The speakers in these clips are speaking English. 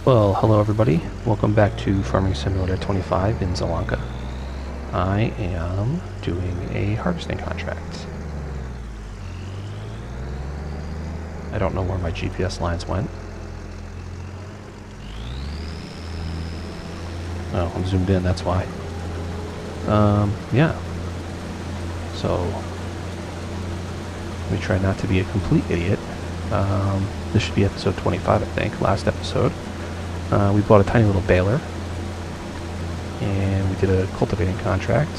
Well, hello everybody. Welcome back to Farming Simulator 25 in Zielonka. I am doing a harvesting contract. I don't know where my GPS lines went. Oh, I'm zoomed in, that's why. Yeah. So, let me try not to be a complete idiot. This should be episode 25, I think, last episode. We bought a tiny little baler, and we did a cultivating contract.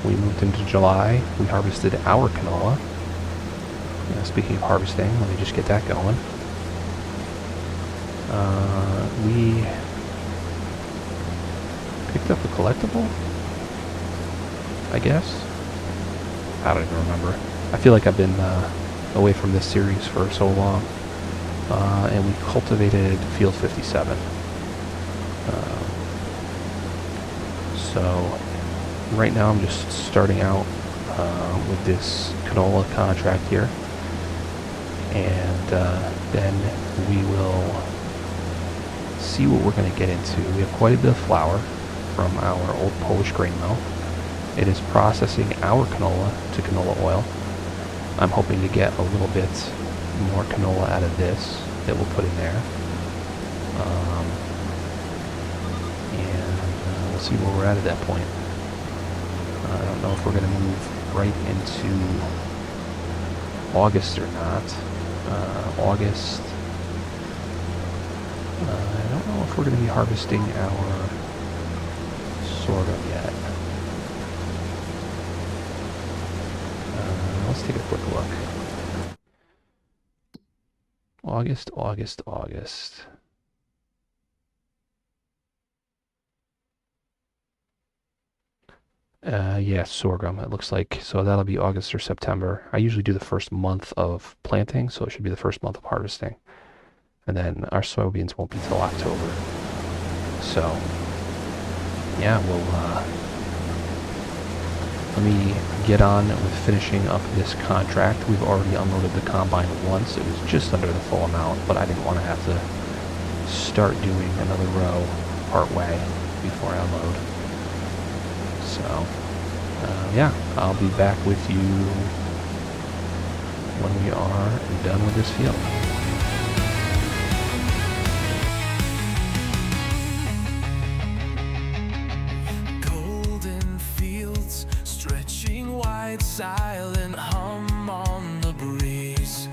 We moved into July. We harvested our canola. Speaking of harvesting, let me just get that going. We picked up a collectible, I guess. I don't even remember. I feel like I've been away from this series for so long. And we cultivated field 57. So right now I'm just starting out with this canola contract here, and then we will see what we're going to get into. We have quite a bit of flour from our old Polish grain mill. It is processing our canola to canola oil. I'm hoping to get a little bit more canola out of this that we'll put in there, and we'll see where we're at that point. I don't know if we're going to move right into August or not. August, I don't know if we're going to be harvesting our sorghum yet. Let's take a quick look. August. Yeah, sorghum, it looks like. So that'll be August or September. I usually do the first month of planting, so it should be the first month of harvesting. And then our soybeans won't be till October. So, yeah, let me get on with finishing up this contract. We've already unloaded the combine once. It was just under the full amount, but I didn't want to have to start doing another row part way before I unload. So, yeah, I'll be back with you when we are done with this field. Silent hum on the breeze.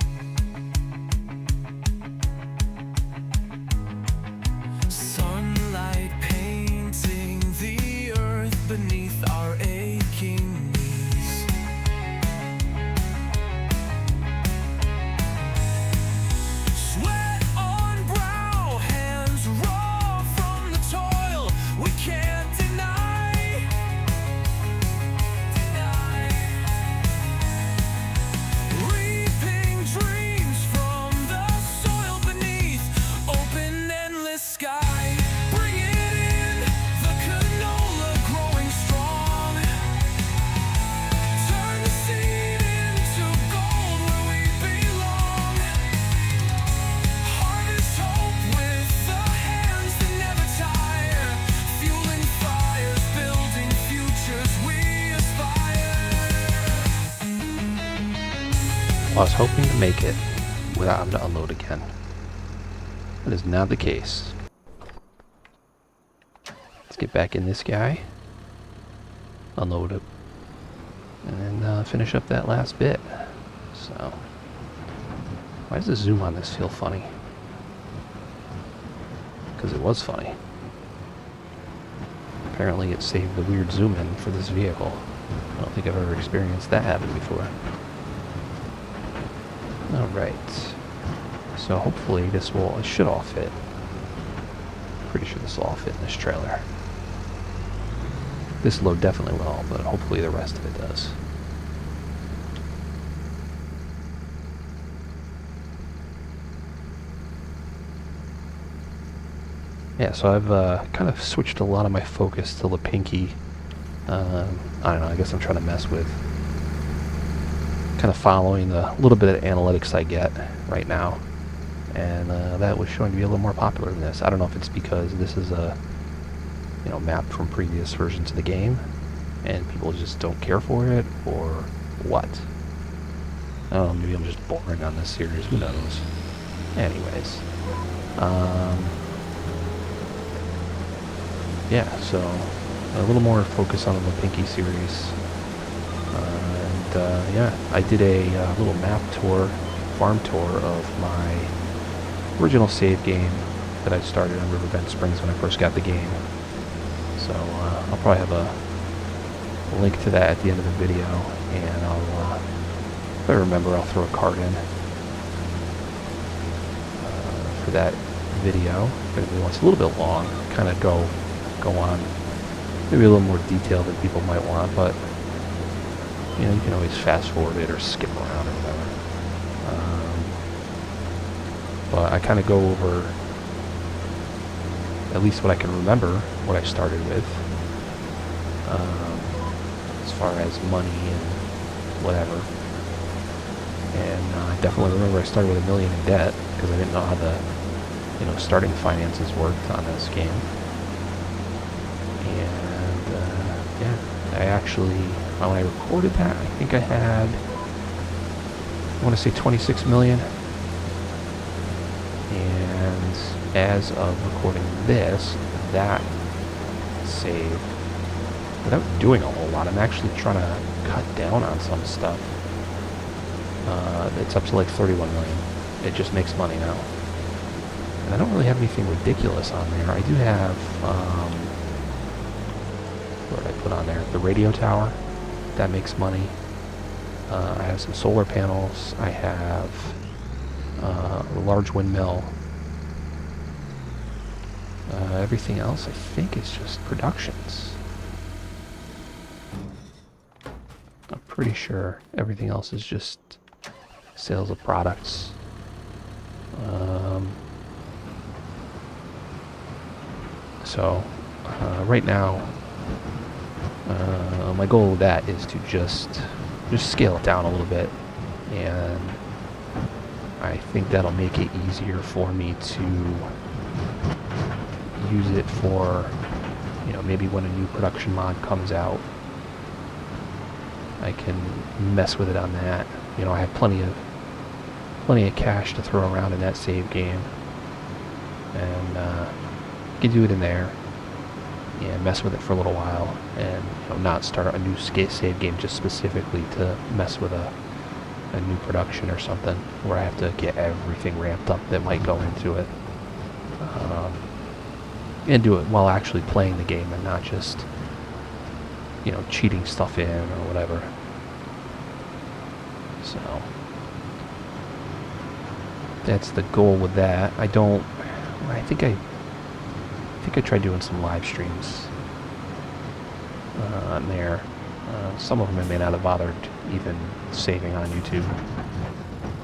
Sunlight painting the earth beneath our aching knees. Sweat on brow, hands raw from the toil we can't deny. I was hoping to make it without having to unload again. That is not the case. Let's get back in this guy, unload it, and then finish up that last bit. So, why does the zoom on this feel funny? Because it was funny. Apparently it saved the weird zoom in for this vehicle. I don't think I've ever experienced that happen before. Alright, so hopefully this should all fit. Pretty sure this will all fit in this trailer. This load definitely will, but hopefully the rest of it does. Yeah, so I've kind of switched a lot of my focus to the pinky. I don't know, I guess I'm trying to mess with kind of following the little bit of analytics I get right now and that was showing to be a little more popular than this. I don't know if it's because this is a map from previous versions of the game, and people just don't care for it, or what. I don't know, maybe I'm just boring on this series, who knows. Anyways. Yeah, so a little more focus on the Pinky series. Yeah, I did a little map tour, farm tour of my original save game that I started on Riverbend Springs when I first got the game. So I'll probably have a link to that at the end of the video, and I'll, if I remember, I'll throw a card in for that video. If anybody wants a little bit long, kind of go on maybe a little more detail than people might want, but you can always fast forward it or skip around or whatever. But I kind of go over at least what I can remember, what I started with, as far as money and whatever. And I definitely remember I started with $1 million in debt because I didn't know how the starting finances worked on this game. And yeah, I actually, when I recorded that, I think I had, I want to say 26 million. And as of recording this, that save, without doing a whole lot, I'm actually trying to cut down on some stuff. It's up to like 31 million. It just makes money now. And I don't really have anything ridiculous on there. I do have, what did I put on there? The radio tower. That makes money. I have some solar panels. I have a large windmill. Everything else, I think, is just productions. I'm pretty sure everything else is just sales of products. So, right now, my goal with that is to just scale it down a little bit, and I think that'll make it easier for me to use it for, maybe when a new production mod comes out, I can mess with it on that. I have plenty of cash to throw around in that save game, and you can do it in there and mess with it for a little while, and not start a new save game just specifically to mess with a new production or something where I have to get everything ramped up that might go into it, and do it while actually playing the game and not just cheating stuff in or whatever. So that's the goal with that. I think I tried doing some live streams on there. Some of them I may not have bothered even saving on YouTube.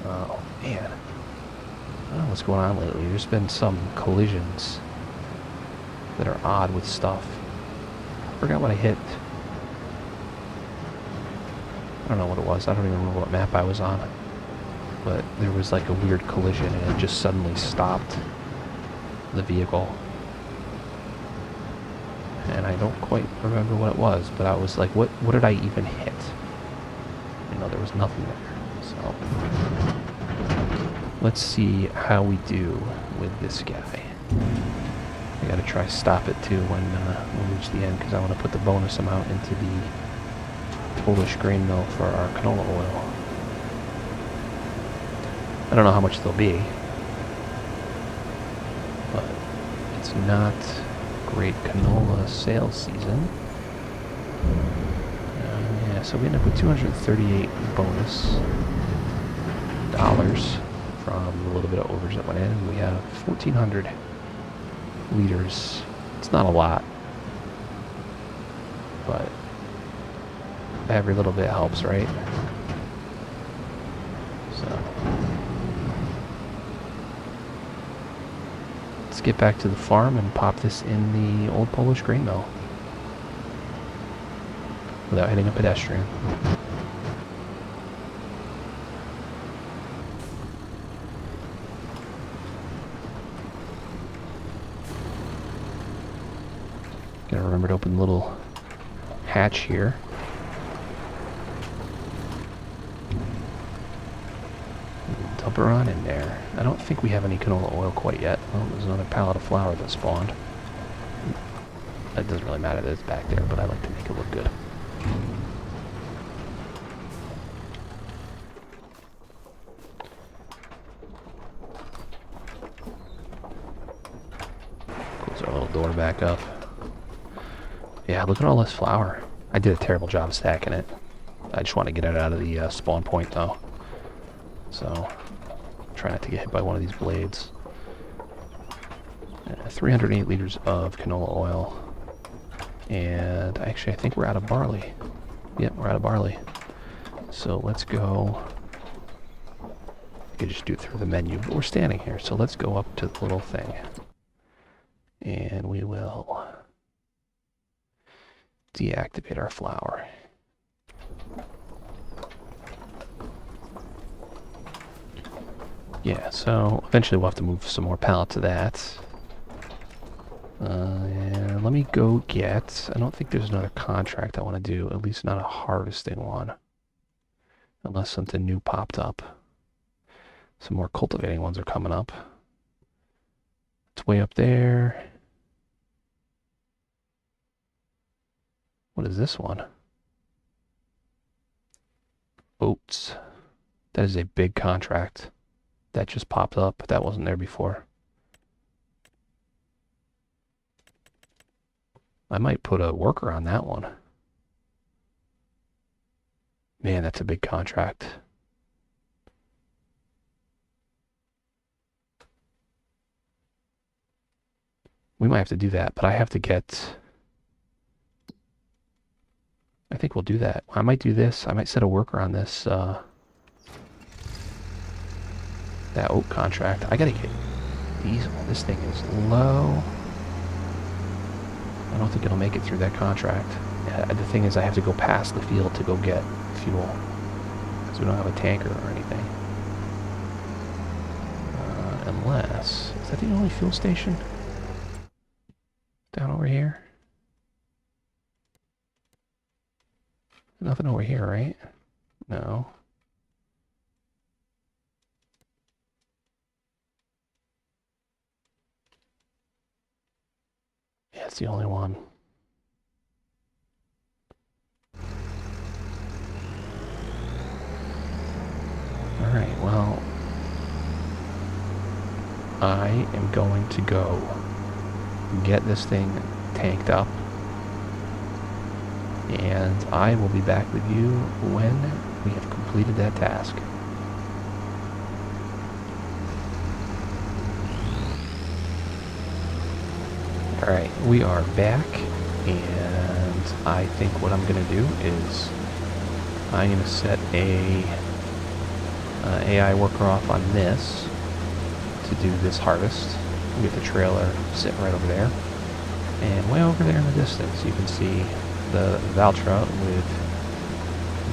Oh man, I don't know what's going on lately. There's been some collisions that are odd with stuff. I forgot what I hit. I don't know what it was. I don't even remember what map I was on. But there was like a weird collision and it just suddenly stopped the vehicle. And I don't quite remember what it was, but I was like, what did I even hit? There was nothing there. So let's see how we do with this guy. I gotta try stop it too when we reach the end, because I want to put the bonus amount into the Polish grain mill for our canola oil. I don't know how much they'll be, but it's not great canola sales season. Yeah, so we end up with 238 bonus dollars from the little bit of overage that went in. We have 1,400 liters. It's not a lot, but every little bit helps, right? So let's get back to the farm and pop this in the old Polish grain mill without hitting a pedestrian. Gotta remember to open the little hatch here. Dump her on in there. I don't think we have any canola oil quite yet. Oh, there's another pallet of flour that spawned. It doesn't really matter that it's back there, but I like to make it look good. Close our little door back up. Yeah, look at all this flour. I did a terrible job stacking it. I just want to get it out of the spawn point, though. So, try not to get hit by one of these blades. 308 liters of canola oil. And actually, I think we're out of barley. Yep, we're out of barley. So let's go. I could just do it through the menu, but we're standing here, so let's go up to the little thing. And we will deactivate our flour. Yeah, so eventually we'll have to move some more pallets of that. And let me go get... I don't think there's another contract I want to do, at least not a harvesting one. Unless something new popped up. Some more cultivating ones are coming up. It's way up there. What is this one? Oats. That is a big contract. That just popped up. That wasn't there before. I might put a worker on that one. Man, that's a big contract. We might have to do that, but I have to get... I think we'll do that. I might do this. I might set a worker on this, that oat contract. I gotta get diesel. This thing is low. I don't think it'll make it through that contract. The thing is, I have to go past the field to go get fuel, because we don't have a tanker or anything. Unless... Is that the only fuel station? Down over here? Nothing over here, right? No. Yeah, it's the only one. Alright, well... I am going to go get this thing tanked up. And I will be back with you when we have completed that task. Alright, we are back, and I think what I'm going to do is I'm going to set a AI worker off on this to do this harvest. We get the trailer sitting right over there. And way over there in the distance you can see the Valtra with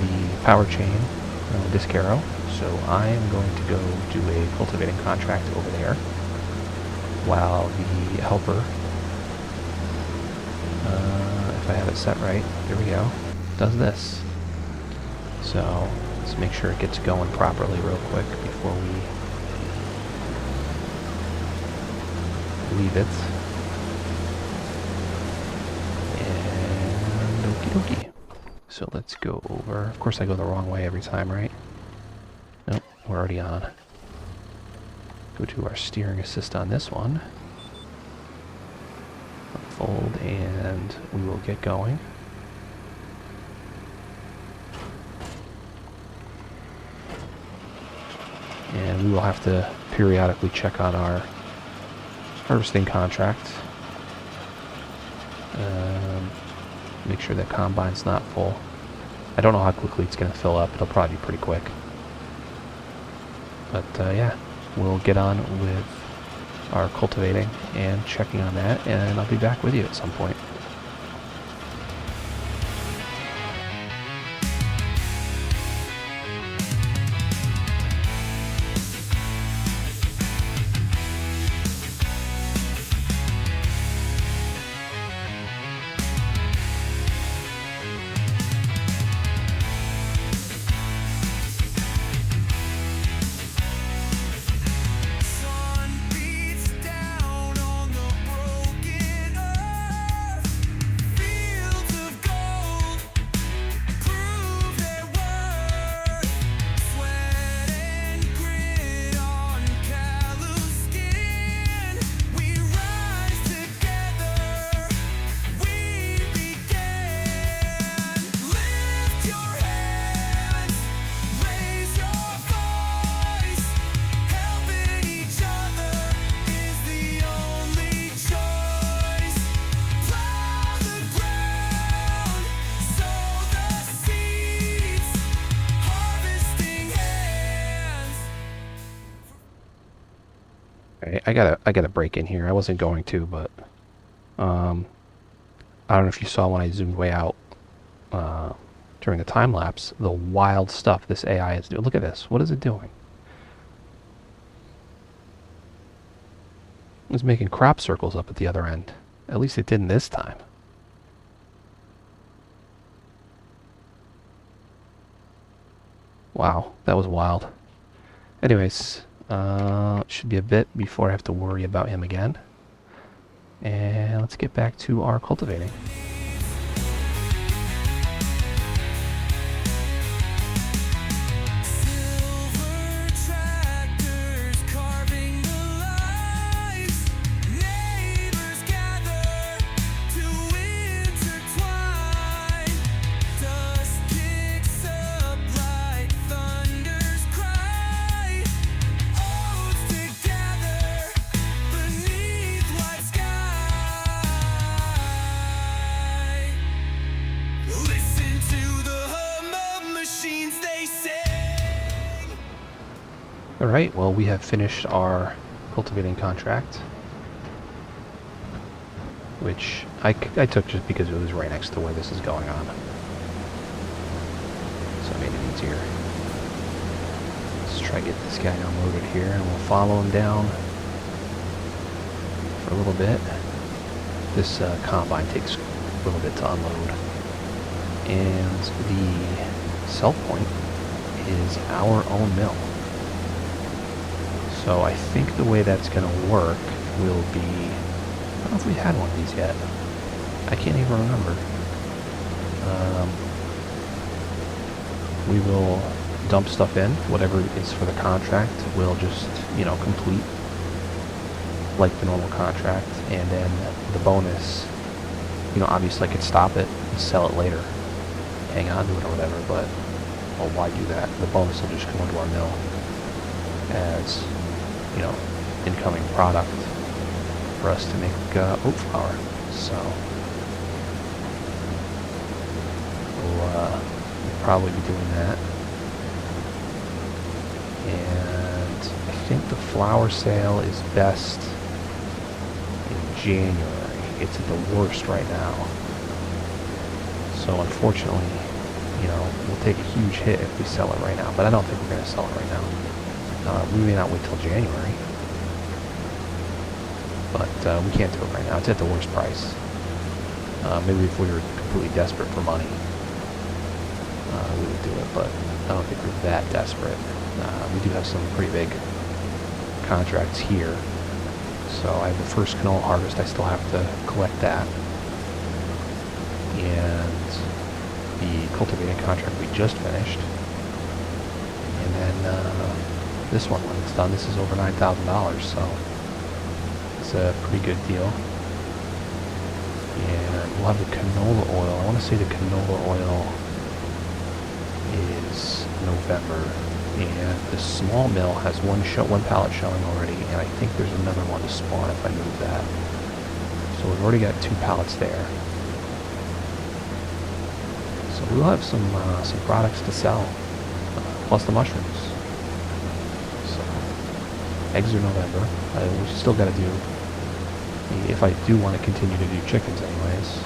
the power chain disc arrow. So I am going to go do a cultivating contract over there while the helper, if I have it set right, there we go, does this. So let's make sure it gets going properly real quick before we leave it. Okie. So let's go over. Of course I go the wrong way every time, right? Nope, we're already on. Go to our steering assist on this one. Unfold, and we will get going. And we will have to periodically check on our harvesting contract. Make sure that combine's not full. I don't know how quickly it's going to fill up. It'll probably be pretty quick. But yeah, we'll get on with our cultivating and checking on that, and I'll be back with you at some point. I gotta break in here. I wasn't going to, but I don't know if you saw when I zoomed way out during the time lapse, the wild stuff this AI is doing. Look at this. What is it doing? It's making crop circles up at the other end. At least it didn't this time. Wow, that was wild. Anyways, should be a bit before I have to worry about him again. And let's get back to our cultivating. Silver tractors carving the lives. Neighbors gather to intertwine. Dust kicks up like thunder's cry. Oaths together beneath white sky. Listen to the hum of machines they sing. Alright, well, we have finished our cultivating contract, which I took just because it was right next to where this is going on. So I made it easier. Let's try to get this guy unloaded here, and we'll follow him down for a little bit. This combine takes a little bit to unload. And the sell point is our own mill. So I think the way that's going to work will be... I don't know if we had one of these yet. I can't even remember. We will dump stuff in. Whatever is for the contract, we'll just, complete like the normal contract. And then the bonus, obviously I could stop it and sell it later. Hang on to it or whatever, but why do that? The bonus will just come into our mill as incoming product for us to make oat flour. So we'll probably be doing that. And I think the flour sale is best in January. It's at the worst right now. So unfortunately, we'll take a huge hit if we sell it right now. But I don't think we're going to sell it right now. We may not wait till January, but we can't do it right now. It's at the worst price. Maybe if we were completely desperate for money, we would do it, but I don't think we're that desperate. We do have some pretty big contracts here. So I have the first canola harvest. I still have to collect that. And the cultivating contract we just finished. And then this one, when it's done, this is over $9,000, so it's a pretty good deal. And we'll have the canola oil. I want to say the canola oil is November, and the small mill has one pallet showing already, and I think there's another one to spawn if I move that. So we've already got 2 pallets there. So we'll have some products to sell, plus the mushrooms. Eggs are November. We still got to do, if I do want to continue to do chickens anyways,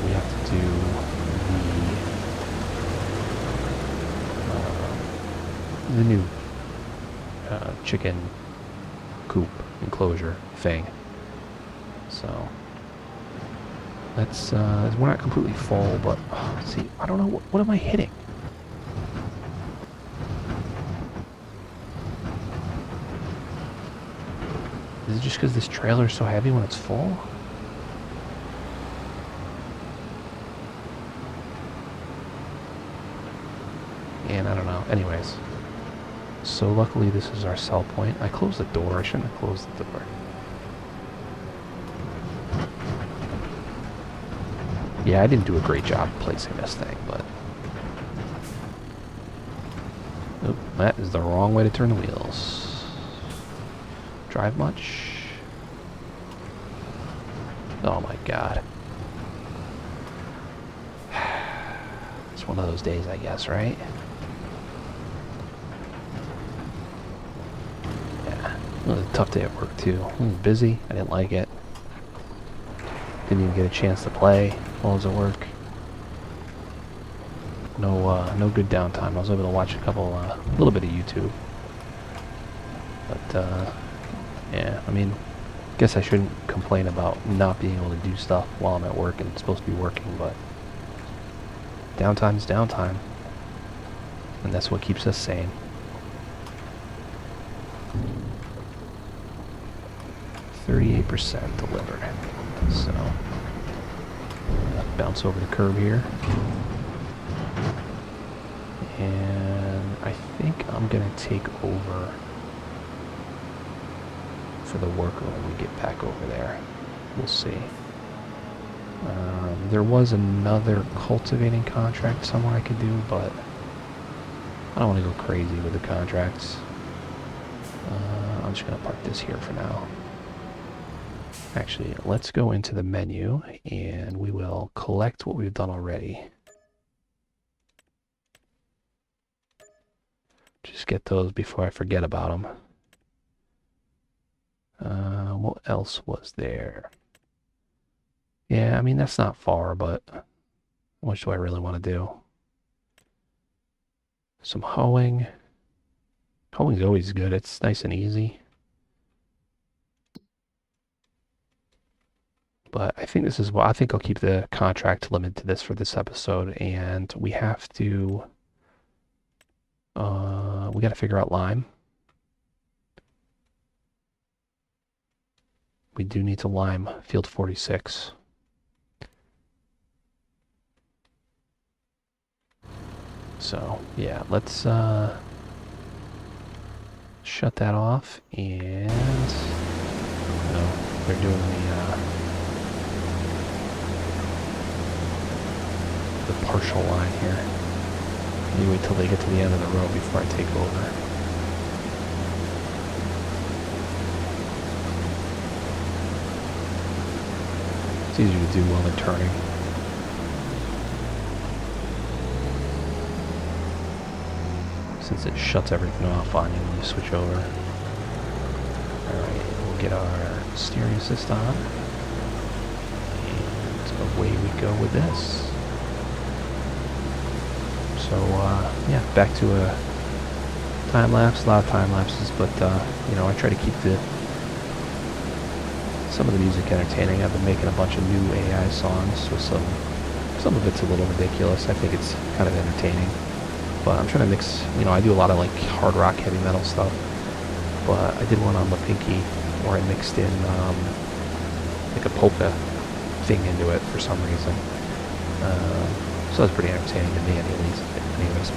we have to do the new chicken coop enclosure thing. So let's, we're not completely full, but see, I don't know, what am I hitting? Is it just because this trailer is so heavy when it's full? And I don't know. Anyways. So luckily this is our sell point. I closed the door. I shouldn't have closed the door. Yeah, I didn't do a great job placing this thing, but... Oop, that is the wrong way to turn the wheels. Drive much? Oh my god. It's one of those days, I guess, right? Yeah. was a tough day at work too. I was busy. I didn't like it. Didn't even get a chance to play while I was at work. No good downtime. I was able to watch a little bit of YouTube. But, yeah, I mean, guess I shouldn't complain about not being able to do stuff while I'm at work and supposed to be working, but downtime's downtime. And that's what keeps us sane. %38 delivered. So, bounce over the curb here. And I think I'm going to take over for the worker when we get back over there. We'll see. There was another cultivating contract somewhere I could do, but I don't want to go crazy with the contracts. I'm just going to park this here for now. Actually, let's go into the menu and we will collect what we've done already. Just get those before I forget about them. What else was there? Yeah, I mean, that's not far, but how much do I really want to do? Some hoeing. Hoeing's always good. It's nice and easy. But I think this is what I think I'll keep the contract limit to this for this episode, and we have to we got to figure out lime. We do need to lime field 46. So yeah, let's shut that off, and they're doing the partial line here. Maybe wait till they get to the end of the road before I take over. It's easier to do while they're turning. Since it shuts everything off on you when you switch over. Alright, we'll get our steering assist on. And away we go with this. So, yeah, back to a time lapse. A lot of time lapses, but, I try to keep some of the music entertaining. I've been making a bunch of new AI songs with some of it's a little ridiculous. I think it's kind of entertaining. But I'm trying to mix, I do a lot of like hard rock, heavy metal stuff. But I did one on the Pinky where I mixed in like a polka thing into it for some reason. So that's pretty entertaining to me anyways.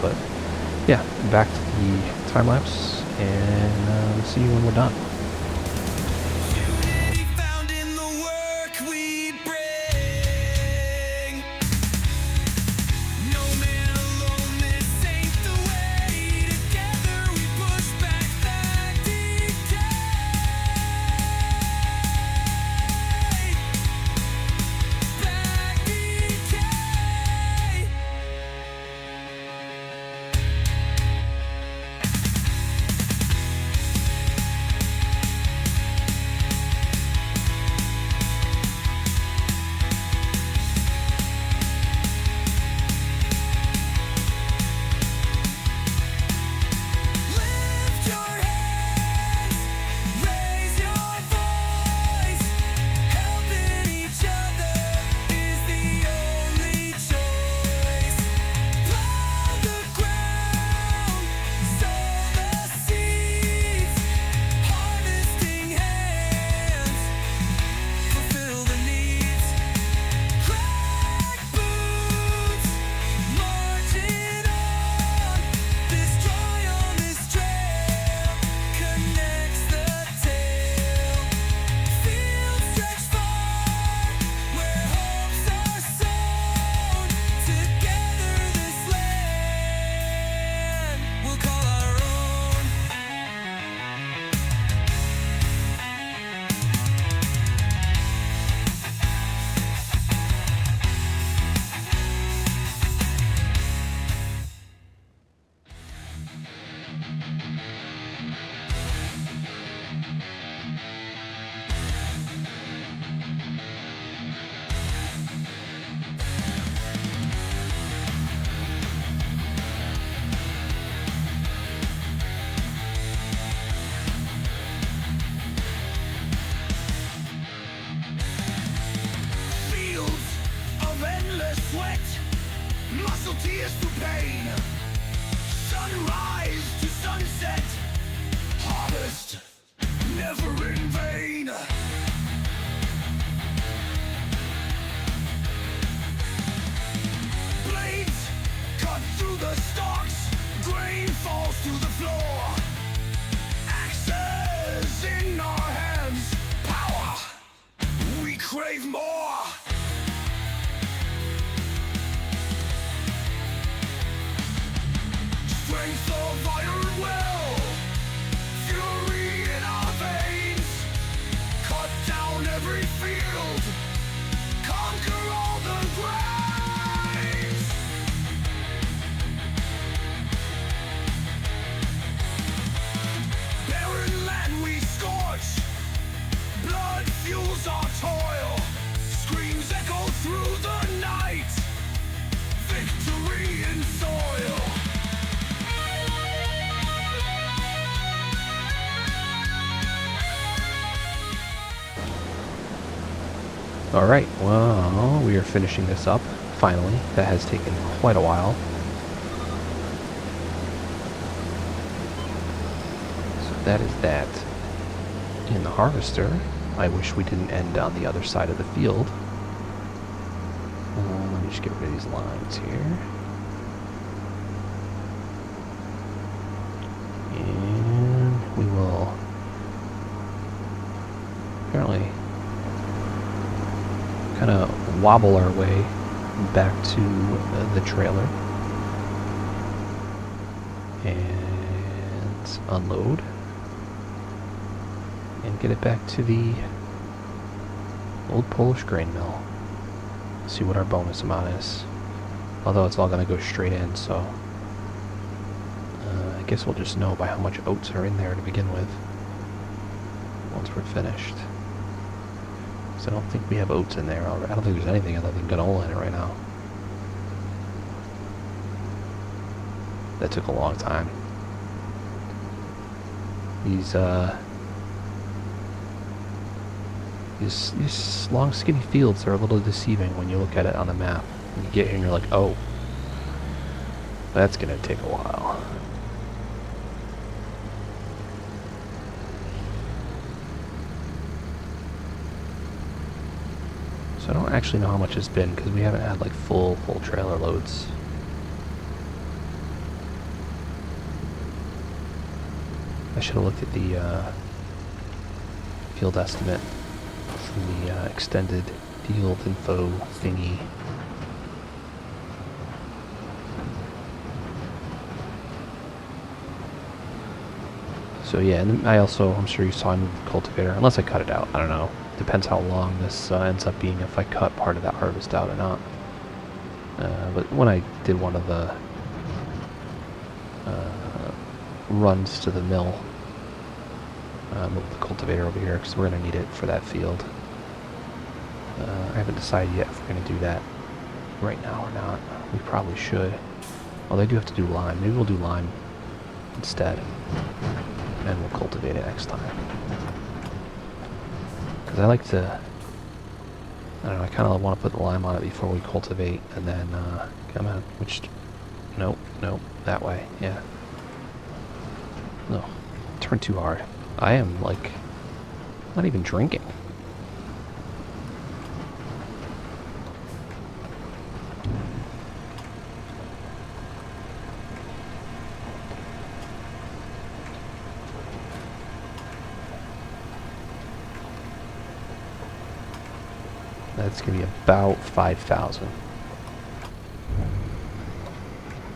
But yeah, back to the time lapse and see you when we're done. Unity found in the work we bring. No man alone, this ain't the way. Together we push back that decay. That decay. tears to pain, sunrise to sunset, harvest never in vain. Blades cut through the stalks, grain falls to the floor. Axes in our hands, power, we crave more. Strength of iron will, fury in our veins. Cut down every field, conquer all the graves. Barren land we scorch, blood fuels our toil. Screams echo through the night, victory in soil. Alright, well, we are finishing this up, finally. That has taken quite a while. So that is that. In the harvester, I wish we didn't end on the other side of the field. Let me just get rid of these lines here. And we will apparently kind of wobble our way back to the trailer and unload and get it back to the old Polish grain mill. See what our bonus amount is, although it's all going to go straight in, so I guess we'll just know by how much oats are in there to begin with once we're finished. I don't think we have oats in there already. I don't think there's anything other than granola in it right now. That took a long time. These long skinny fields are a little deceiving when you look at it on the map. You get here and you're like, oh, that's gonna take a while. So I don't actually know how much it's been because we haven't had like full trailer loads. I should have looked at the field estimate from the extended field info thingy. So yeah, and I'm sure you saw I moved the cultivator, unless I cut it out, I don't know. Depends how long this ends up being, if I cut part of that harvest out or not. But when I did one of the runs to the mill, move the cultivator over here because we're going to need it for that field. I haven't decided yet if we're going to do that right now or not. We probably should. Well, they do have to do lime. Maybe we'll do lime instead, and we'll cultivate it next time. Because I like to, I don't know, I kind of want to put the lime on it before we cultivate, and then, come on, nope, that way, yeah. No, turn too hard. I am, like, not even drinking. That's going to be about 5,000.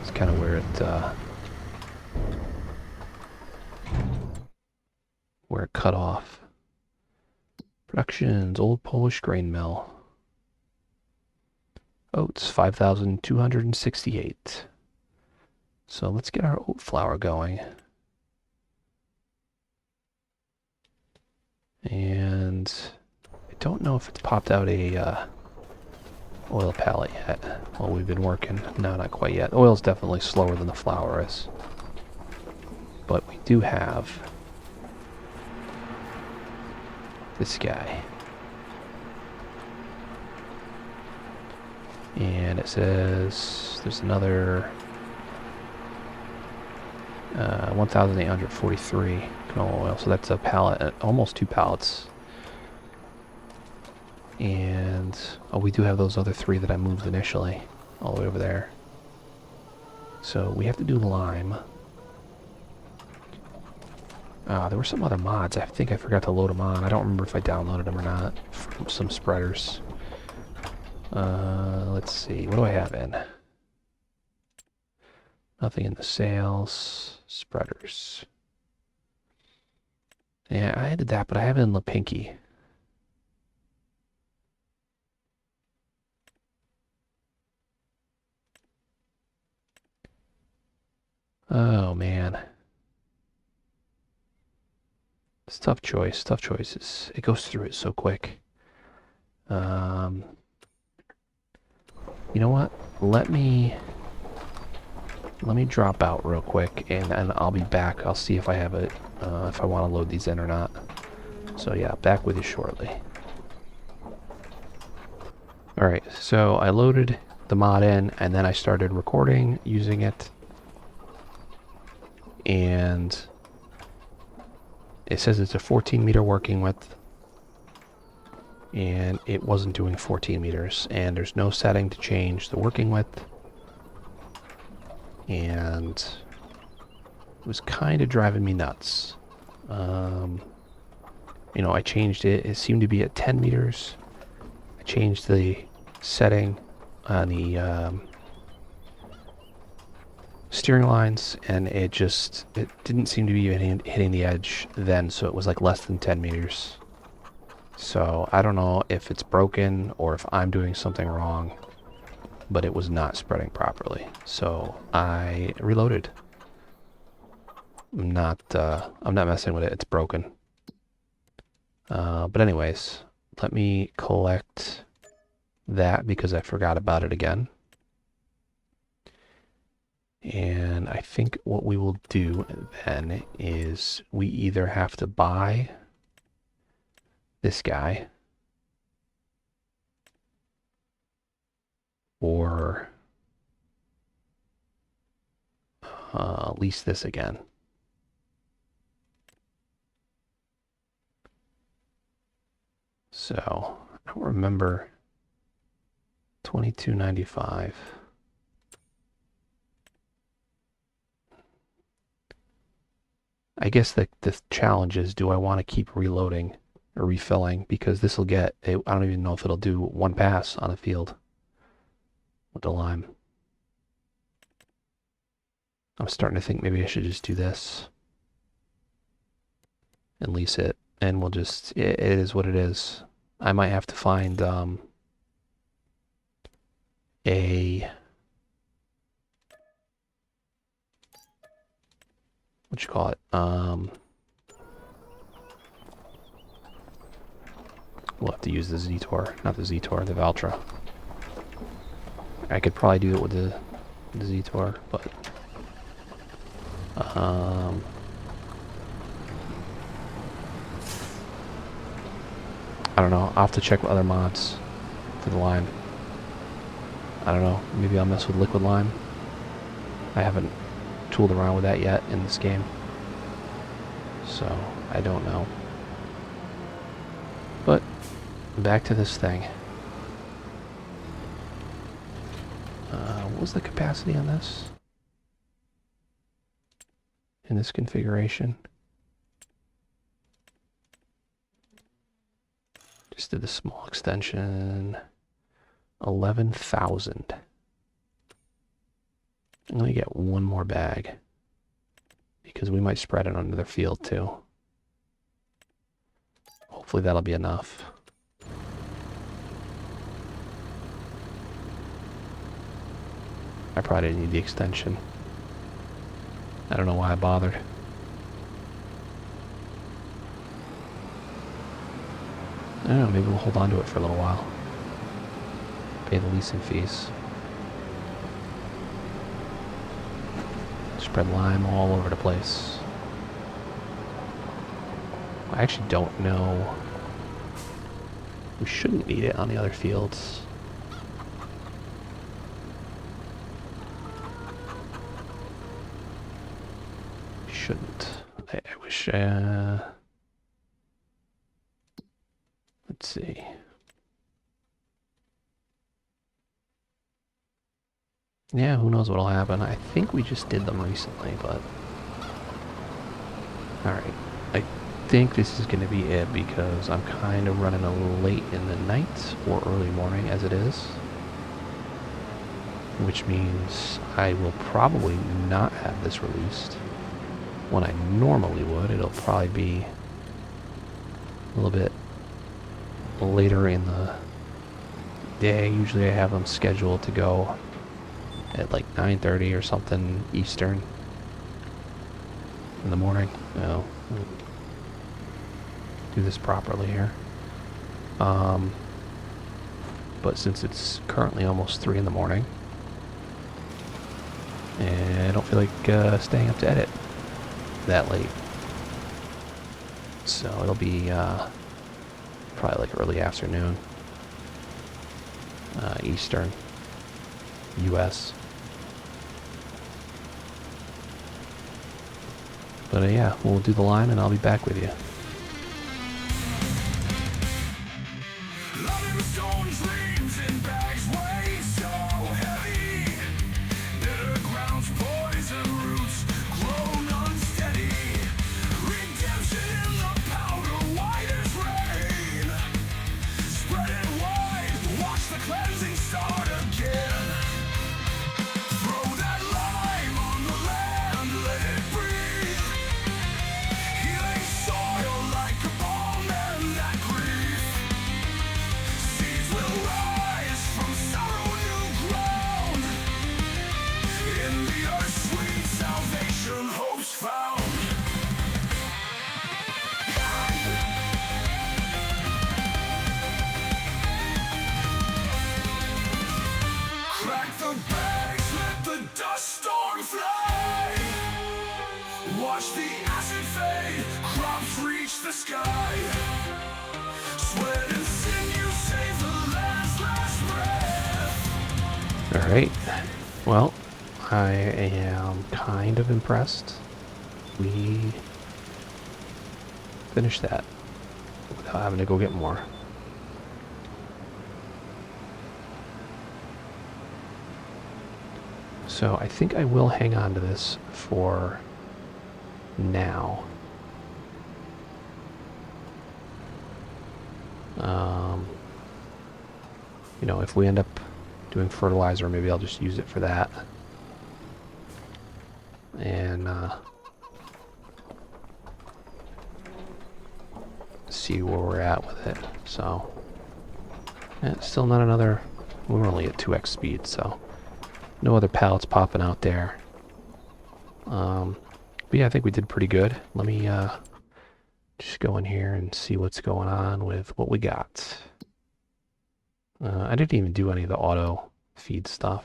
It's kind of where it cut off. Productions, Old Polish Grain Mill. Oats, 5,268. So let's get our oat flour going. And I don't know if it's popped out a oil pallet yet. Well, we've been working. No, not quite yet. Oil's definitely slower than the flour is. But we do have this guy. And it says there's another 1,843 canola oil. So that's a pallet, almost 2 pallets. And, oh, we do have those other 3 that I moved initially, all the way over there. So we have to do lime. There were some other mods. I think I forgot to load them on. I don't remember if I downloaded them or not. From some spreaders. Let's see. What do I have in? Nothing in the sales. Spreaders. Yeah, I added that, but I have it in the Pinky. Oh, man. It's a tough choice. Tough choices. It goes through it so quick. You know what? Let me drop out real quick, and I'll be back. I'll see if I have it, if I want to load these in or not. So yeah, back with you shortly. Alright, so I loaded the mod in, and then I started recording using it. And it says it's a 14-meter working width. And it wasn't doing 14 meters. And there's no setting to change the working width. And it was kind of driving me nuts. You know, I changed it. It seemed to be at 10 meters. I changed the setting on the steering lines, and it didn't seem to be even hitting the edge then, so it was like less than 10 meters. So I don't know if it's broken or if I'm doing something wrong, but it was not spreading properly. So I reloaded. I'm not messing with it. It's broken. But anyways, let me collect that because I forgot about it again. And I think what we will do then is we either have to buy this guy or lease this again. So I don't remember. $22.95. I guess the challenge is, do I want to keep reloading or refilling? Because this will get, I don't even know if it'll do one pass on a field with the lime. I'm starting to think maybe I should just do this and lease it, and we'll just, it is what it is. I might have to find what you call it? We'll have to use the Z-Tor, not the Z-Tor, the Valtra. I could probably do it with the Z-Tor, but I don't know. I'll have to check with other mods for the lime. I don't know. Maybe I'll mess with liquid lime. I haven't tooled around with that yet in this game, so I don't know. But back to this thing. What was the capacity on this? In this configuration? Just did the small extension. 11,000. I'm gonna get one more bag because we might spread it on another field too. Hopefully that'll be enough. I probably didn't need the extension. I don't know why I bothered. I don't know, maybe we'll hold on to it for a little while. Pay the leasing fees. Spread lime all over the place. I actually don't know. We shouldn't need it on the other fields. shouldn't. I wish, let's see. Yeah, who knows what'll happen. I think we just did them recently, but... Alright. I think this is going to be it because I'm kind of running a little late in the night or early morning as it is. Which means I will probably not have this released when I normally would. It'll probably be a little bit later in the day. Usually I have them scheduled to go at like 9:30 or something Eastern in the morning. You know, do this properly here. But since it's currently almost 3 in the morning, and I don't feel like staying up to edit that late. So it'll be probably like early afternoon, Eastern, US. But yeah, we'll do the line and I'll be back with you. Loving stone dreams in bags weighed so heavy. Bitter grounds, poison roots, grown unsteady. Redemption in the powder, white as rain. Spread it wide, watch the cleansing start again. Throw that lime on the land, let it breathe. Healing soil like a balm and that grief. Seeds will rise from sorrow, new ground. In the earth's sweet salvation, hope's found. Crack the bags, let the dust storm fly. Watch the acid fade, crops reach the sky. Sweat and sinew save the land's last breath. Alright, well, I am kind of impressed. We finished that without having to go get more. So I think I will hang on to this for now. You know, if we end up doing fertilizer, maybe I'll just use it for that. And see where we're at with it. So, yeah, it's still not another... We're only at 2x speed, so no other pallets popping out there. But yeah, I think we did pretty good. Let me just go in here and see what's going on with what we got. I didn't even do any of the auto feed stuff.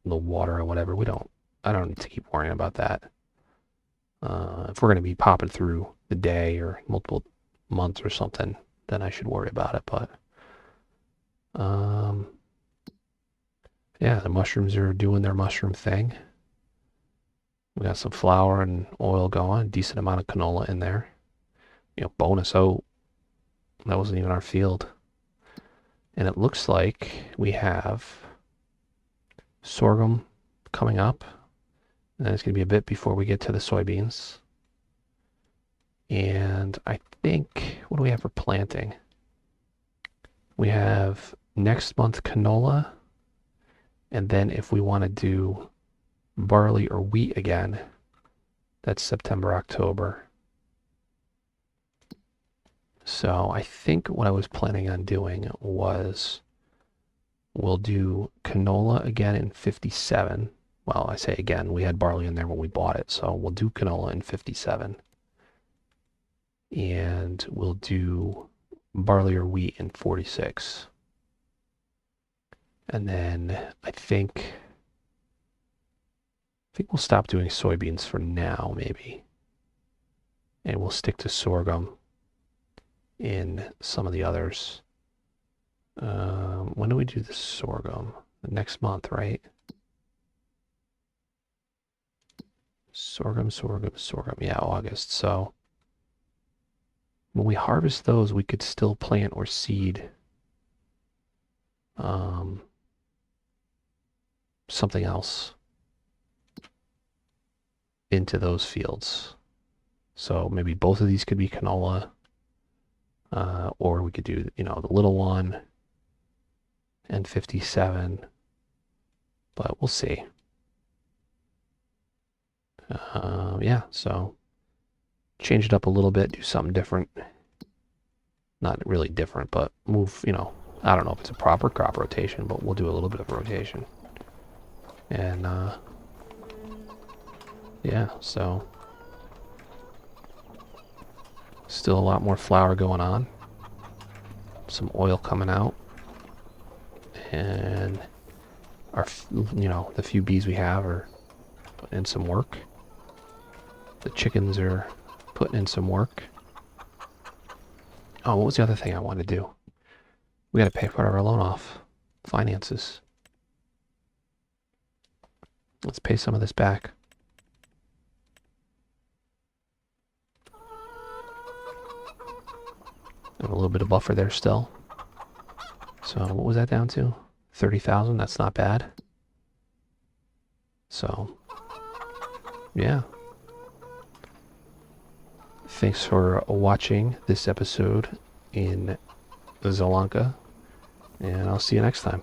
The water or whatever. I don't need to keep worrying about that. If we're going to be popping through the day or multiple months or something, then I should worry about it. But yeah, the mushrooms are doing their mushroom thing. We got some flour and oil going, decent amount of canola in there. You know, bonus oat. That wasn't even our field. And it looks like we have sorghum coming up. And it's going to be a bit before we get to the soybeans. And I think, what do we have for planting? We have next month canola. And then if we want to do barley or wheat again, that's September, October. So I think what I was planning on doing was we'll do canola again in 57. Well, I say again, we had barley in there when we bought it, so we'll do canola in 57. And we'll do barley or wheat in 46. And then I think we'll stop doing soybeans for now, maybe. And we'll stick to sorghum in some of the others. When do we do the sorghum? Next month, right? Sorghum, sorghum, sorghum. Yeah, August. So when we harvest those, we could still plant or seed um, something else into those fields. So maybe both of these could be canola, or we could do, the little one and 57, but we'll see. Yeah, so change it up a little bit, do something different. Not really different, but move, I don't know if it's a proper crop rotation, but we'll do a little bit of rotation. And, yeah, so still a lot more flour going on. Some oil coming out. And the few bees we have are putting in some work. The chickens are putting in some work. Oh, what was the other thing I wanted to do? We got to pay part of our loan off. Finances. Let's pay some of this back. And a little bit of buffer there still. So what was that down to? 30,000. That's not bad. So, yeah. Thanks for watching this episode in Zielonka, and I'll see you next time.